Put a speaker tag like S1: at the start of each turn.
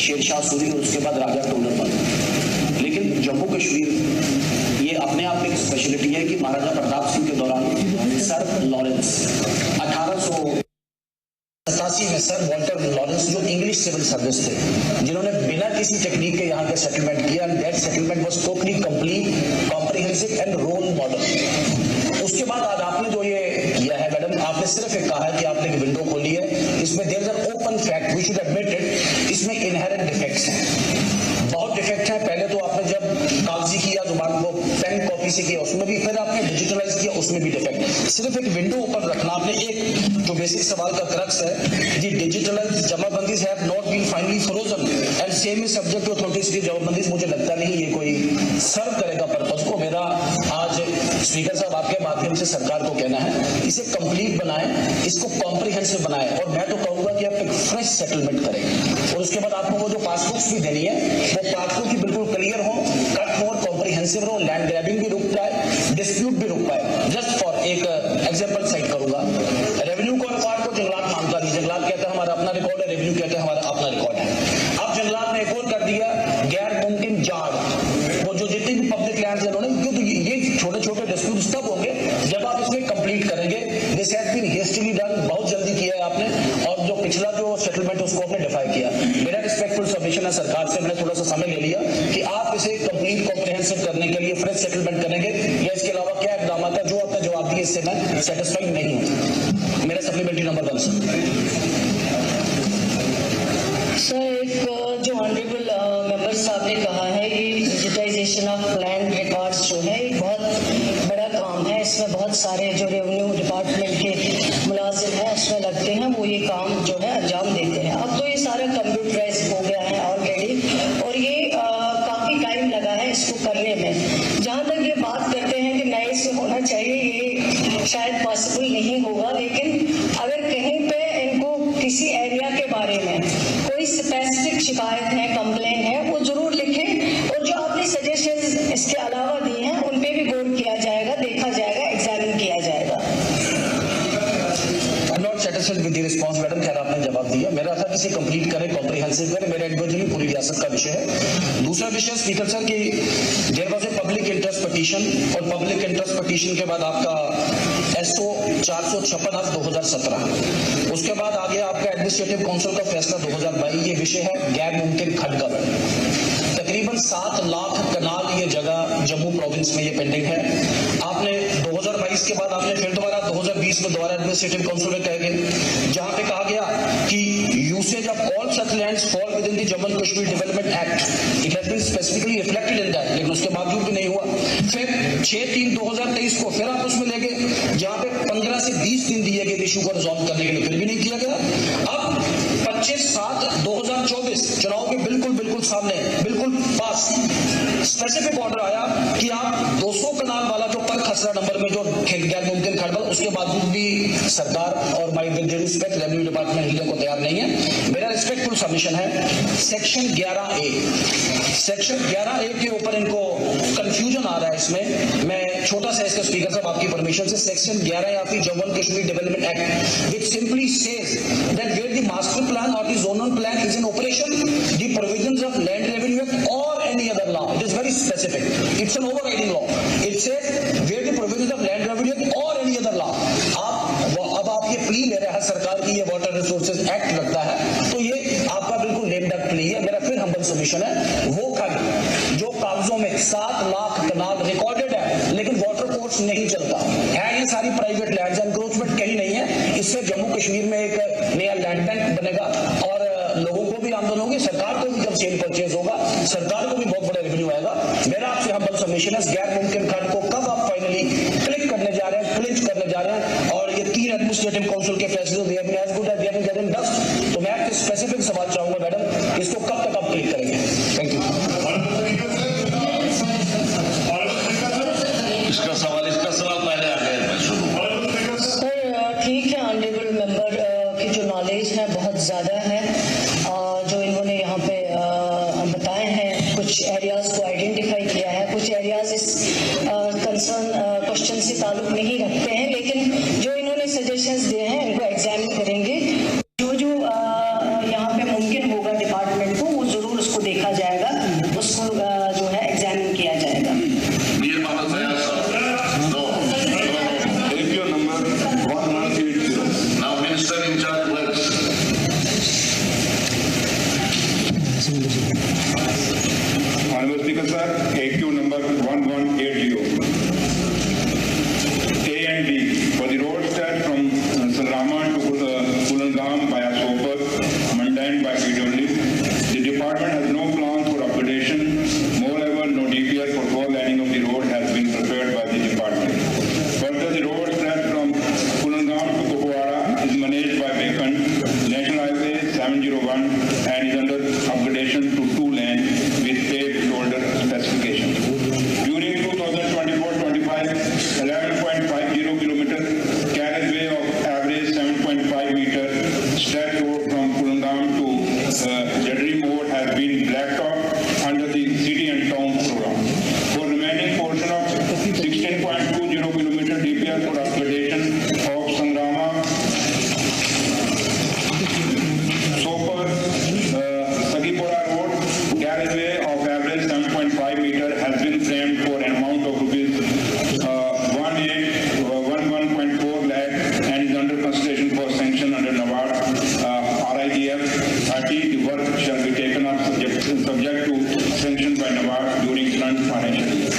S1: शेरशाह सूरी और उसके बाद राजा टोलर बने। लेकिन जम्मू कश्मीर ये अपने आप में एक स्पेशलिटी है कि महाराजा प्रताप सिंह के दौरान सर लॉरेंस 1887 में सर वॉल्टर लॉरेंस जो इंग्लिश सिविल सर्विस थे, जिन्होंने बिना किसी टेक्निक के यहाँ के सेटलमेंट किया, and that settlement was totally complete, comprehensive and role model. उसके बाद आज आपने जो ये किया है मैडम, आपने सिर्फ एक कहा है कि आपने एक विंडो खोली है, इसमें there is an open fact, we should admit it, इसमें इनहेरेंट डिफेक्ट्स हैं, बहुत डिफेक्ट है। पहले तो आपने जब कागजी किया, जुबान को पेन कॉपी से किया, उसमें भी, फिर आपने डिजिटलाइज किया, उसमें भी डिफेक्ट। सिर्फ एक विंडो ओपन रखना, आपने एक जो बेसिक सवाल का क्रक्स है, the digitalize jamabandis have not been finally frozen and same is subject to authorities की जमाबंदीज, मुझे लगता नहीं ये कोई सर्व करेगा पर्पज को। मेरा आज स्पीकर साहब आपके माध्यम से सरकार को कहना है, इसे कंप्लीट बनाएं, इसको कॉम्प्रिहेंसिव बनाएं, और मैं तो कहूंगा कि आप एक फ्रेश सेटलमेंट करें, और उसके बाद आपको वो जो पासबुक्स भी देनी है वो पासबुक की बिल्कुल क्लियर हो, कट हो, कॉम्प्रिहेंसिव हो, लैंड ग्रैबिंग भी रुक पाए, डिस्प्यूट भी रुक पाए। जस्ट फॉर एक एग्जांपल साइट करूंगा, रेवेन्यू को रिकॉर्ड को जंगलात मांगता नहीं, जंगलात कहता है हमारा अपना रिकॉर्ड है, रेवेन्यू कहता है हमारा अपना रिकॉर्ड है। अब जंगलात ने एक और कर दिया, गैर मुमकिन जाड़, वो जो जितनी भी पब्लिक लैंड है उन्होंने, क्योंकि ये छोटे छोटे डिस्प्यूट तब होंगे जब आप इसमें कंप्लीट करेंगे। This has been hastily done, बहुत जल्दी किया है आपने, और जो पिछला जो सेटलमेंट उसको आपने डिफाई किया। मेरा रिस्पेक्टफुल सबमिशन है सरकार से, मैंने थोड़ा सा समय ले लिया कि आप इसे कंप्लीट कॉम्प्रिहेंसिव करने के लिए फ्रेश सेटलमेंट करेंगे, या इसके अलावा क्या इकदाम है, जो आपका जवाब दिए इससे मैं सेटिस्फाइड नहीं हूँ। मेरा सप्लीमेंट्री नंबर 1
S2: सर, एक जो ऑनरेबल मेंबर साहब ने कहा है कि डिजिटाइजेशन ऑफ लैंड रिकॉर्ड्स जो है एक बहुत बड़ा काम है, इसमें बहुत सारे जो रेवेन्यू डिपार्टमेंट के मुलाजिम हैं उसमें लगते हैं, वो ये काम जो है अंजाम देते हैं। अब तो ये सारा कंप्यूटराइज हो गया है ऑलरेडी, और ये काफी टाइम लगा है इसको करने में। जहाँ तक ये बात करते हैं कि नए से होना चाहिए, ये शायद पॉसिबल नहीं होगा, लेकिन अगर कहीं पे इनको किसी एरिया के बारे में कोई स्पेसिफिक शिकायत है, कंप्लेन है, वो जरूर लिखें, और जो आपने सजेशन इसके अलावा दिए हैं उन पे भी गौर किया जाएगा, देखा जाएगा, एग्जामिन किया जाएगा।
S1: Satisfied with the response madam, खैर आपने जवाब दिया। मेरा था किसी कंप्लीट करें, कॉम्प्रिहेंसिव करें, मेरा इंडिविजुअली पूरी रियासत का विषय है। दूसरा विषय स्पीकर सर की there was a public interest petition, और पब्लिक इंटरेस्ट पिटीशन के बाद आपका SO 456/2017, उसके बाद आगे आपका एडमिनिस्ट्रेटिव काउंसिल का फैसला 2022। ये विषय है गैर मुमकिन खडकरण, तकरीबन 7 लाख कनाल ये जगह जम्मू प्रोविंस में ये पेंडिंग है। आपने 2022 के बाद आपने फिर दोबारा 2020 में दोबारा एडमिनिस्ट्रेटिव काउंसिल में कह गए, जहां पे कहा गया कि usage of all such lands fall within the Jammu and Kashmir development act, it has been specifically reflected in that, लेकिन उसके बावजूद भी नहीं हुआ। फिर 6/3/2023 को फिर आप उसमें ले गए, जहां पे 15 से 20 दिन दिए गए इशू को रिजॉल्व करने के लिए, फिर भी नहीं किया गया। अब 25/7/2024 चुनाव के बिल्कुल सामने, बिल्कुल पास, स्पेसिफिक ऑर्डर आया कि आप 200 कनाल वाला जो पर खसरा नंबर में जो गैर मुमकिन खड़बल, उसके बावजूद भी सरकार और my with respect revenue department हिलने को तैयार नहीं है। मेरा रिस्पेक्टफुल सबमिशन है, सेक्शन 11A, सेक्शन 11A के ऊपर इनको कंफ्यूजन आ रहा है। इसमें मैं छोटा सा इसका स्पीकर साहब आपकी परमिशन से, सेक्शन 11 या फिर Jammu and Kashmir development act which simply says that where the master plan और the zonal plan is in operation, the provisions of land revenue act और any other law, it is very specific, it's an overriding law, it says where the provisions of land revenue act और any other law. अब आप ये plea ले रहे हैं सरकार की, ये वाटर रिसोर्सेज एक्ट लगता है, तो ये आपका बिल्कुल नेम्ड अप प्ली है। मेरा फिर हम्बल सबमिशन है, वो खंड जो कागजों में 7 लाख कनाल रिकॉर्डेड है लेकिन वाटर कोर्स नहीं चलता है, ये सारी प्राइवेट लैंड, एनक्रोचमेंट कहीं नहीं है। इससे जम्मू कश्मीर में एक नया लैंड बैंक बनेगा, और लोगों को भी आमदन होगी, सरकार को भी जब सेल परचेज होगा, सरकार को भी बहुत बड़ा रेवेन्यू आएगा। मेरा आपसे हम्बल सबमिशन है, गैर मुमकिन खंड को कब आप फाइनली क्लिक करने जा रहे हैं, क्लिंच करने जा रहे हैं, और ये 3 एडमिनिस्ट्रेटिव काउंसिल के फैसले they have been as good as they have been getting dust. तो मैं आपसे स्पेसिफिक सवाल चाहूंगा मैडम, इसको कब तक आप क्लिक करेंगे? Thank you.
S3: इसका सवाल पहले आ गया
S2: सर, ठीक है, ऑनरेबल मेंबर की जो नॉलेज है बहुत ज़्यादा है, जो इन्होंने यहाँ पे बताए हैं, कुछ एरियाज को आइडेंटिफाई किया है, कुछ एरियाज इस कंसर्न क्वेश्चन से ताल्लुक नहीं रखते हैं, लेकिन जो इन्होंने सजेशंस दिए हैं इनको एग्जामिन करेंगे। जो यहाँ पे मुमकिन होगा डिपार्टमेंट को, वो जरूर
S3: in charge works.
S4: Honorable Speaker, sir, AQ number 1180. A and B for the road stretch from Sangrama to Kulangam via Sopar, Mandan by PWD. The department has no plans for upgradation. Moreover, no DPR for four laning of the road has been prepared by the department. Further, the road stretch from Kulangam to Kupwara is managed by Bacon, National Highway 701, and is under upgradation to 2-lane with paved shoulder specification. During 2024-25, 11.50 kilometer carriageway of average 7.5 meter stretch road from Kulangam to Jadri Mode has been blacktop under the city and town program. For remaining portion of 16.20 kilometer DPR for upgradation of Sangrama, Sopar, Sagipura Road, carriageway of average 7.5 meter has been framed for an amount of rupees 11.4 lakh and is under consideration for sanction under NABARD RIDF 30. The work shall be taken up subject to sanction by NABARD during current financial year.